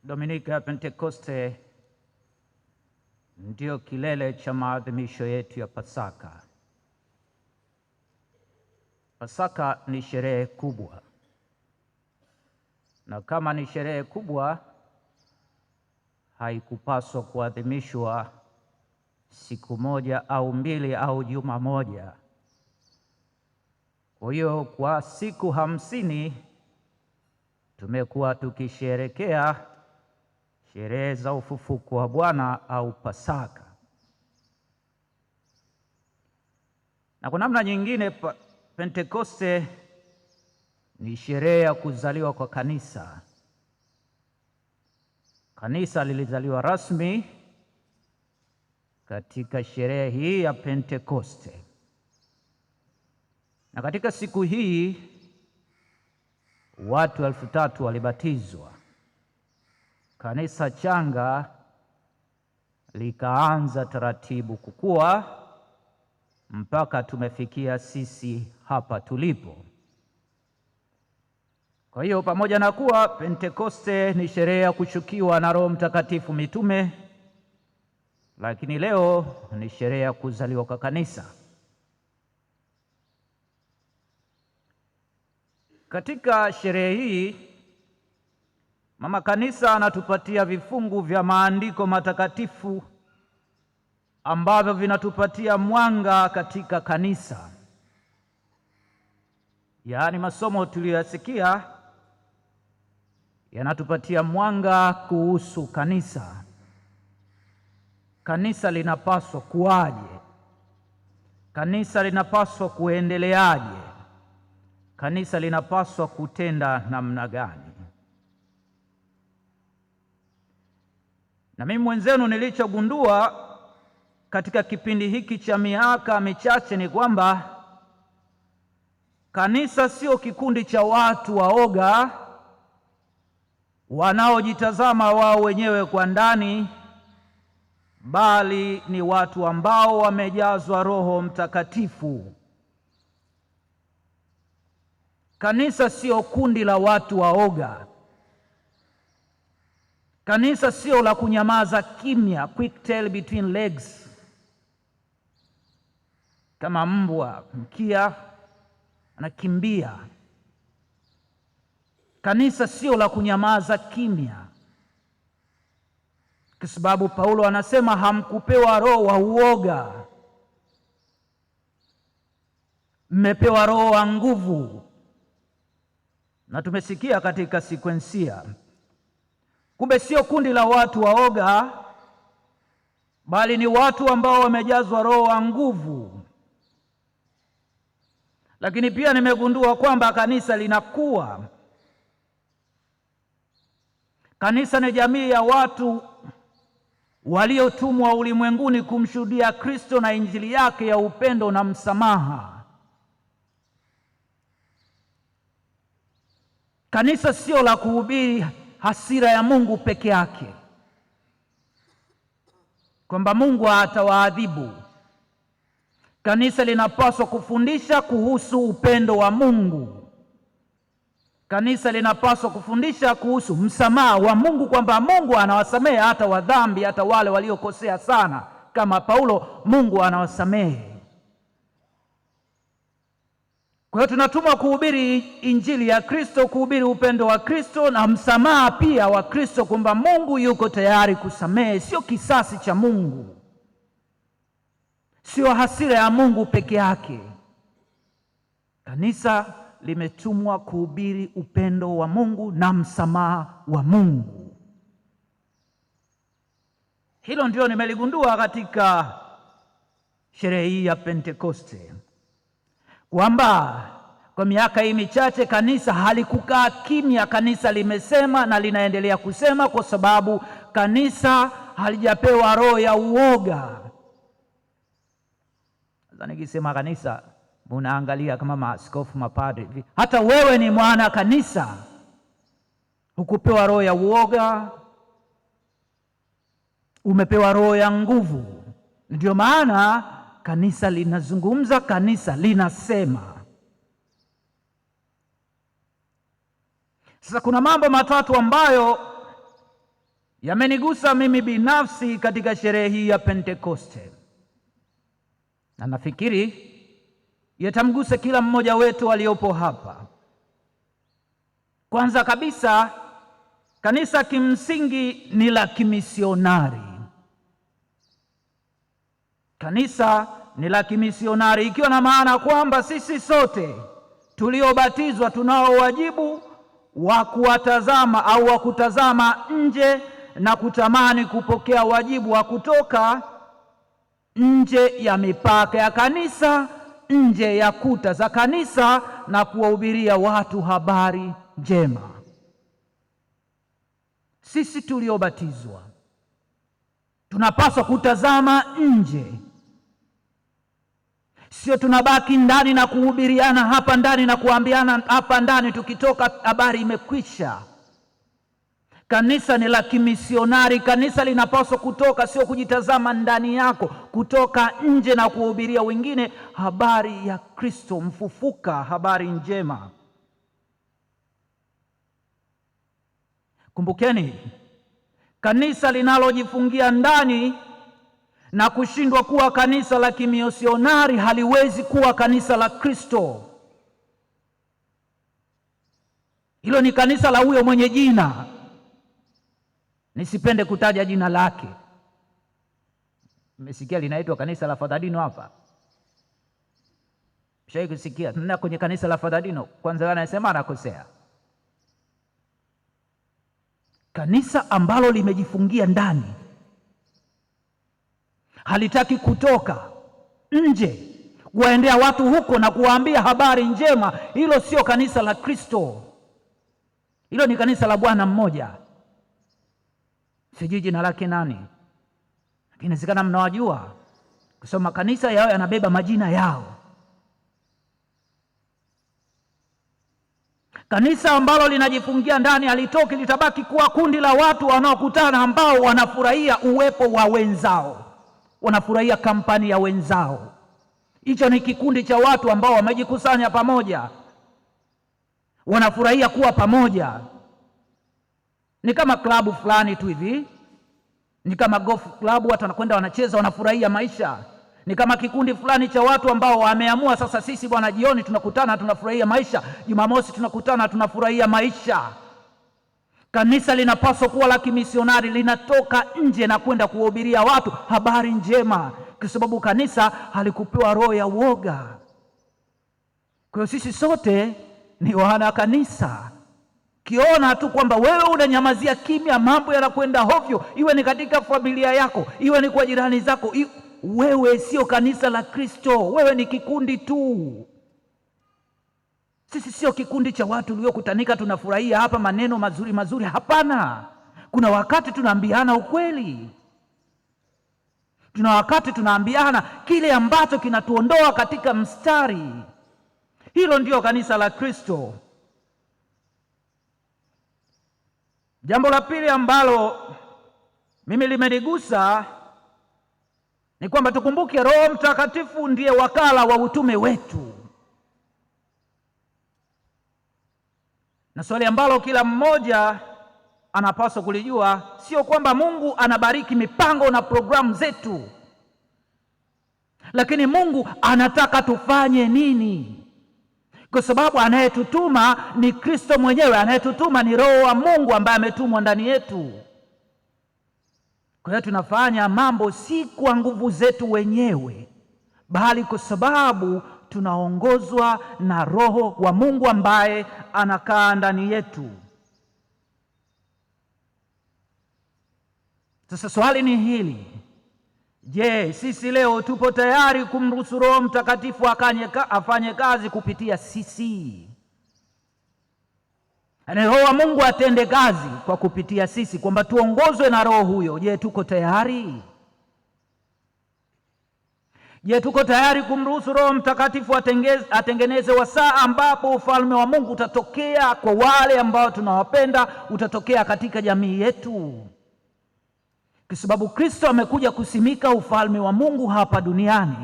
Dominika ya Pentekoste ndio kilele cha maadhimisho yetu ya Pasaka. Pasaka ni sherehe kubwa, na kama ni sherehe kubwa haikupaswa kuadhimishwa siku moja au mbili au juma moja. Kwa hiyo kwa siku 50 tumekuwa tukisherekea sherehe za ufufuko wa Bwana au Pasaka. Na kwa namna nyingine Pentekoste ni sherehe ya kuzaliwa kwa kanisa. Kanisa lilizaliwa rasmi katika sherehe hii ya Pentekoste. Na katika siku hii watu 3000 walibatizwa. Kanisa changa likaanza taratibu kukua mpaka tumefikia sisi hapa tulipo. Kwa hiyo pamoja na kuwa Pentekoste ni sherehe ya kushukiwa na Roho Mtakatifu mitume, lakini leo ni sherehe ya kuzaliwa kwa kanisa. Katika sherehe hii Mama Kanisa anatupatia vifungu vya maandiko matakatifu ambavyo vinatupatia mwanga katika kanisa. Yaani masomo tuliyoyasikia yanatupatia mwanga kuhusu kanisa. Kanisa linapaswa kuwaje? Kanisa linapaswa kuendeleaje? Kanisa linapaswa kutenda namna gani? Na mimi mwenzenu nilichogundua katika kipindi hiki cha miaka michache ni kwamba kanisa sio kikundi cha watu waoga wanaojitazama wao wenyewe kwa ndani, bali ni watu ambao wamejazwa Roho Mtakatifu. Kanisa sio kundi la watu waoga. Kanisa sio la kunyamaza kimya, quick tail between legs, kama mbwa mkia anakimbia. Kanisa sio la kunyamaza kimya, kwa sababu Paulo anasema hamkupewa roho wa uoga, mmepewa roho wa nguvu. Na tumesikia katika sekwensia, kumbe sio kundi la watu waoga, bali ni watu ambao wamejazwa roho wa nguvu. Lakini pia nimegundua kwamba kanisa linakuwa. Kanisa ni jamii ya watu waliotumwa ulimwenguni kumshuhudia Kristo na injili yake ya upendo na msamaha. Kanisa sio la kuhubiri hasira ya Mungu peke yake, kwamba Mungu atawaadhibu. Kanisa linapaswa kufundisha kuhusu upendo wa Mungu. Kanisa linapaswa kufundisha kuhusu msamaha wa Mungu, kwamba Mungu anawasamehe hata wadhambi, hata wale waliokosea sana. Kama Paulo, Mungu anawasamehe. Kwa hiyo tunatumwa kuhubiri injili ya Kristo, kuhubiri upendo wa Kristo na msamaha pia wa Kristo, kwamba Mungu yuko tayari kusamehe. Sio kisasi cha Mungu, sio hasira ya Mungu peke yake. Kanisa limetumwa kuhubiri upendo wa Mungu na msamaha wa Mungu. Hilo ndio nimeligundua katika sherehe hii ya Pentekoste, kwamba kwa miaka hii michache kanisa halikukaa kimya. Kanisa limesema na linaendelea kusema, kwa sababu kanisa halijapewa roho ya uoga. Sasa nikisema kanisa, munaangalia kama maaskofu, mapadri. Hata wewe ni mwana kanisa, hukupewa roho ya uoga, umepewa roho ya nguvu. Ndio maana kanisa linazungumza, kanisa linasema. Sasa kuna mambo matatu ambayo yamenigusa mimi binafsi katika sherehe hii ya Pentekoste, na nafikiri yatamgusa kila mmoja wetu aliyopo hapa. Kwanza kabisa, kanisa kimsingi ni la kimisionari. Kanisa ni la kimisionari, ikiwa na maana kwamba sisi sote tuliobatizwa tunao wajibu wa kuwatazama au wa kutazama nje na kutamani kupokea wajibu wa kutoka nje ya mipaka ya kanisa, nje ya kuta za kanisa, na kuwahubiria watu habari njema. Sisi tuliobatizwa tunapaswa kutazama nje, sio tunabaki ndani na kuhubiriana hapa ndani na kuambiana hapa ndani, tukitoka habari imekwisha. Kanisa ni la kimisionari. Kanisa linapaswa kutoka, sio kujitazama ndani yako, kutoka nje na kuhubiria wengine habari ya Kristo mfufuka, habari njema. Kumbukeni, kanisa linalojifungia ndani na kushindwa kuwa kanisa la kimisionari haliwezi kuwa kanisa la Kristo. Hilo ni kanisa la huyo mwenye jina, nisipende kutaja jina lake. Mmesikia linaitwa kanisa la Fadadino hapa? Mshawahi kusikia? Nenda kwenye kanisa la Fadadino, kwanza anasema anakosea. Kanisa ambalo limejifungia ndani, halitaki kutoka nje waendea watu huko na kuwaambia habari njema, hilo sio kanisa la Kristo. Hilo ni kanisa la Bwana mmoja, sijui jina lake nani, lakini inawezekana mnawajua, kusoma kanisa yao yanabeba majina yao. Kanisa ambalo linajifungia ndani halitoki, litabaki kuwa kundi la watu wanaokutana, ambao wanafurahia uwepo wa wenzao, wanafurahia kampani ya wenzao. Hicho ni kikundi cha watu ambao wamejikusanya pamoja, wanafurahia kuwa pamoja. Ni kama klabu fulani tu hivi, ni kama golf club, watu wanakwenda wanacheza, wanafurahia maisha. Ni kama kikundi fulani cha watu ambao wameamua sasa, sisi bwana, jioni tunakutana tunafurahia maisha, Jumamosi tunakutana tunafurahia maisha. Kanisa linapaswa kuwa la kimisionari, linatoka nje na kwenda kuwahubiria watu habari njema, kwa sababu kanisa halikupewa roho ya uoga. Kwa hiyo sisi sote ni wana kanisa. Kiona tu kwamba wewe unanyamazia kimya, mambo yanakwenda hovyo, iwe ni katika familia yako, iwe ni kwa jirani zako, wewe sio kanisa la Kristo. Wewe ni kikundi tu. Sisi sio kikundi cha watu uliokutanika tunafurahia hapa maneno mazuri mazuri. Hapana, kuna wakati tunaambiana ukweli, tuna wakati tunaambiana kile ambacho kinatuondoa katika mstari. Hilo ndio kanisa la Kristo. Jambo la pili ambalo mimi limenigusa ni kwamba tukumbuke Roho Mtakatifu ndiye wakala wa utume wetu. Na swali ambalo kila mmoja anapaswa kulijua, sio kwamba Mungu anabariki mipango na programu zetu, lakini Mungu anataka tufanye nini? Kwa sababu anayetutuma ni Kristo mwenyewe, anayetutuma ni Roho wa Mungu ambaye ametumwa ndani yetu. Kwa hiyo tunafanya mambo si kwa nguvu zetu wenyewe, bali kwa sababu tunaongozwa na Roho wa Mungu ambaye anakaa ndani yetu. Sasa swali ni hili: je, sisi leo tupo tayari kumruhusu Roho Mtakatifu afanye kazi kupitia sisi? Yaani Roho wa Mungu atende kazi kwa kupitia sisi, kwamba tuongozwe na Roho huyo. Je, tuko tayari? Je, tuko tayari kumruhusu Roho Mtakatifu atengeneze wasaa ambapo ufalme wa Mungu utatokea kwa wale ambao tunawapenda, utatokea katika jamii yetu? Kwa sababu Kristo amekuja kusimika ufalme wa Mungu hapa duniani,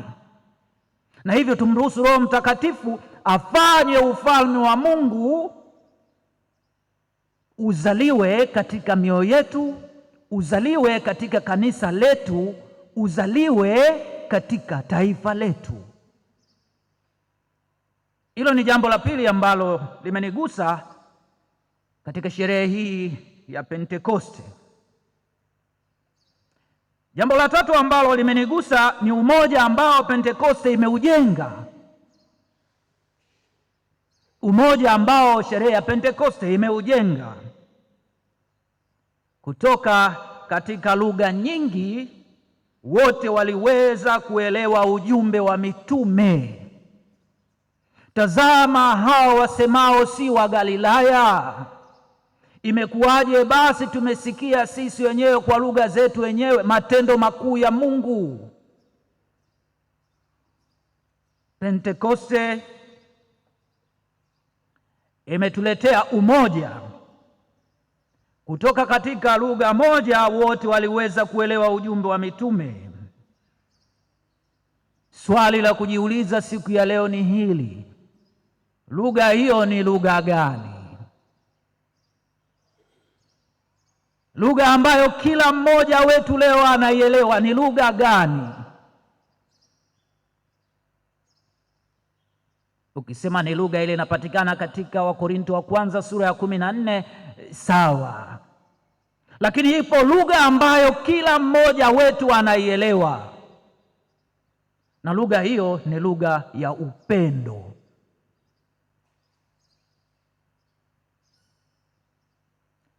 na hivyo tumruhusu Roho Mtakatifu afanye ufalme wa Mungu uzaliwe katika mioyo yetu, uzaliwe katika kanisa letu, uzaliwe katika taifa letu. Hilo ni jambo la pili ambalo limenigusa katika sherehe hii ya Pentekoste. Jambo la tatu ambalo limenigusa ni umoja ambao Pentekoste imeujenga. Umoja ambao sherehe ya Pentekoste imeujenga. Kutoka katika lugha nyingi, wote waliweza kuelewa ujumbe wa mitume. Tazama, hao wasemao si wa Galilaya, imekuwaje basi tumesikia sisi wenyewe kwa lugha zetu wenyewe matendo makuu ya Mungu. Pentekoste imetuletea umoja. Kutoka katika lugha moja, wote waliweza kuelewa ujumbe wa mitume. Swali la kujiuliza siku ya leo ni hili: lugha hiyo ni lugha gani? Lugha ambayo kila mmoja wetu leo anaielewa ni lugha gani? Ukisema ni lugha ile inapatikana katika Wakorintho wa kwanza sura ya 14, sawa. Lakini ipo lugha ambayo kila mmoja wetu anaielewa, na lugha hiyo ni lugha ya upendo.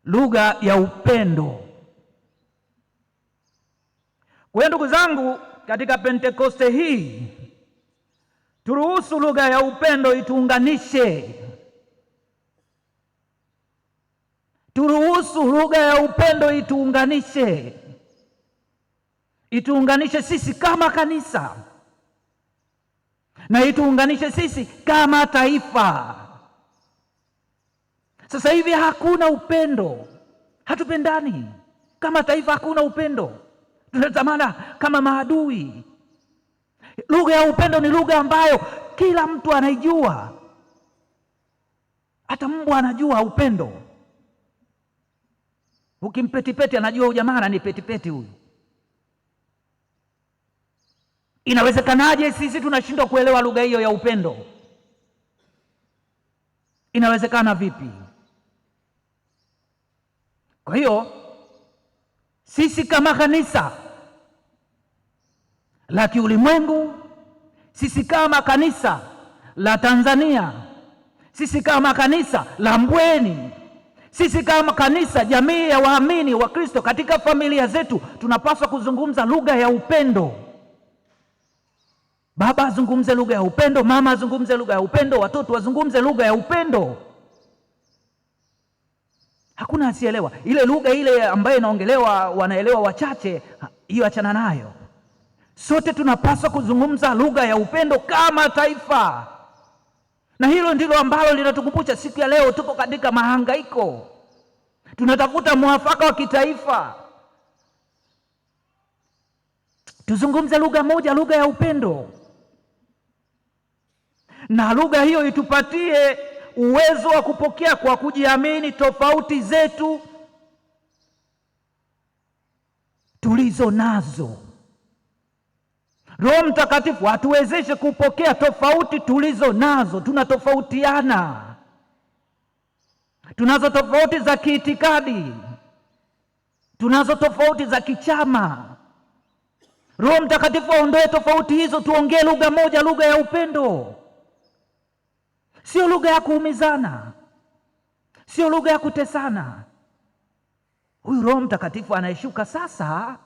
Lugha ya upendo. Kwa hiyo ndugu zangu, katika Pentekoste hii turuhusu lugha ya upendo ituunganishe. Turuhusu lugha ya upendo ituunganishe. Ituunganishe sisi kama kanisa, na ituunganishe sisi kama taifa. Sasa hivi hakuna upendo, hatupendani kama taifa, hakuna upendo, tunatazamana kama maadui. Lugha ya upendo ni lugha ambayo kila mtu anaijua, hata mbwa anajua upendo. Ukimpetipeti anajua huyu jamaa ni petipeti huyu. Inawezekanaje sisi tunashindwa kuelewa lugha hiyo ya upendo? Inawezekana vipi? Kwa hiyo sisi kama kanisa la kiulimwengu, sisi kama kanisa la Tanzania, sisi kama kanisa la Mbweni, sisi kama kanisa, jamii ya waamini wa Kristo, katika familia zetu tunapaswa kuzungumza lugha ya upendo. Baba azungumze lugha ya upendo, mama azungumze lugha ya upendo, watoto wazungumze lugha ya upendo. Hakuna asielewa ile lugha ile ambayo inaongelewa, wanaelewa wachache, hiyo achana nayo. Sote tunapaswa kuzungumza lugha ya upendo kama taifa, na hilo ndilo ambalo linatukumbusha siku ya leo. Tuko katika mahangaiko, tunatafuta mwafaka wa kitaifa. Tuzungumze lugha moja, lugha ya upendo, na lugha hiyo itupatie uwezo wa kupokea kwa kujiamini tofauti zetu tulizo nazo. Roho Mtakatifu atuwezeshe kupokea tofauti tulizo nazo. Tunatofautiana, tunazo tofauti za kiitikadi, tunazo tofauti za kichama. Roho Mtakatifu aondoe tofauti hizo, tuongee lugha moja, lugha ya upendo. Sio lugha ya kuumizana, sio lugha ya kutesana. Huyu Roho Mtakatifu anayeshuka sasa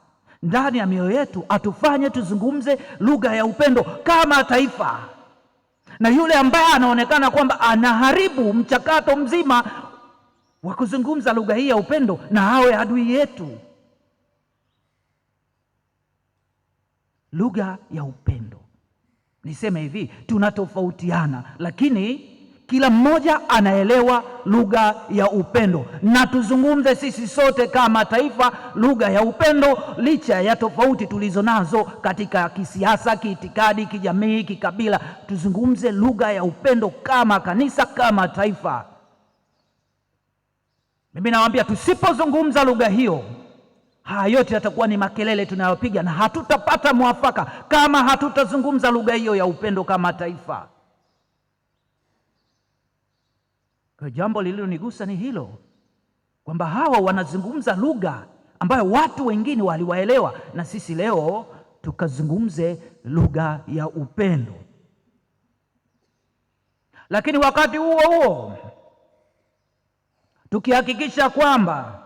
ndani ya mioyo yetu atufanye tuzungumze lugha ya upendo kama taifa, na yule ambaye anaonekana kwamba anaharibu mchakato mzima wa kuzungumza lugha hii ya upendo na awe adui yetu. Lugha ya upendo. Niseme hivi, tunatofautiana, lakini kila mmoja anaelewa lugha ya upendo, na tuzungumze sisi sote kama taifa lugha ya upendo, licha ya tofauti tulizo nazo katika kisiasa, kiitikadi, kijamii, kikabila. Tuzungumze lugha ya upendo kama kanisa, kama taifa. Mimi nawaambia, tusipozungumza lugha hiyo haya yote yatakuwa ni makelele tunayopiga, na hatutapata mwafaka kama hatutazungumza lugha hiyo ya upendo kama taifa. Kwa jambo lililonigusa ni hilo, kwamba hawa wanazungumza lugha ambayo watu wengine waliwaelewa, na sisi leo tukazungumze lugha ya upendo. Lakini wakati huo huo tukihakikisha kwamba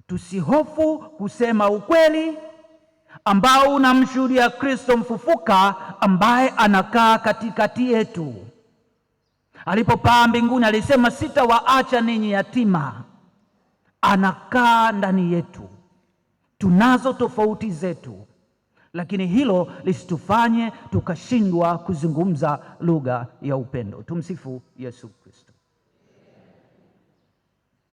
tusihofu kusema ukweli ambao unamshuhudia Kristo mfufuka ambaye anakaa katikati yetu. Alipopaa mbinguni alisema, sitawaacha ninyi yatima. Anakaa ndani yetu. Tunazo tofauti zetu, lakini hilo lisitufanye tukashindwa kuzungumza lugha ya upendo. Tumsifu Yesu Kristo.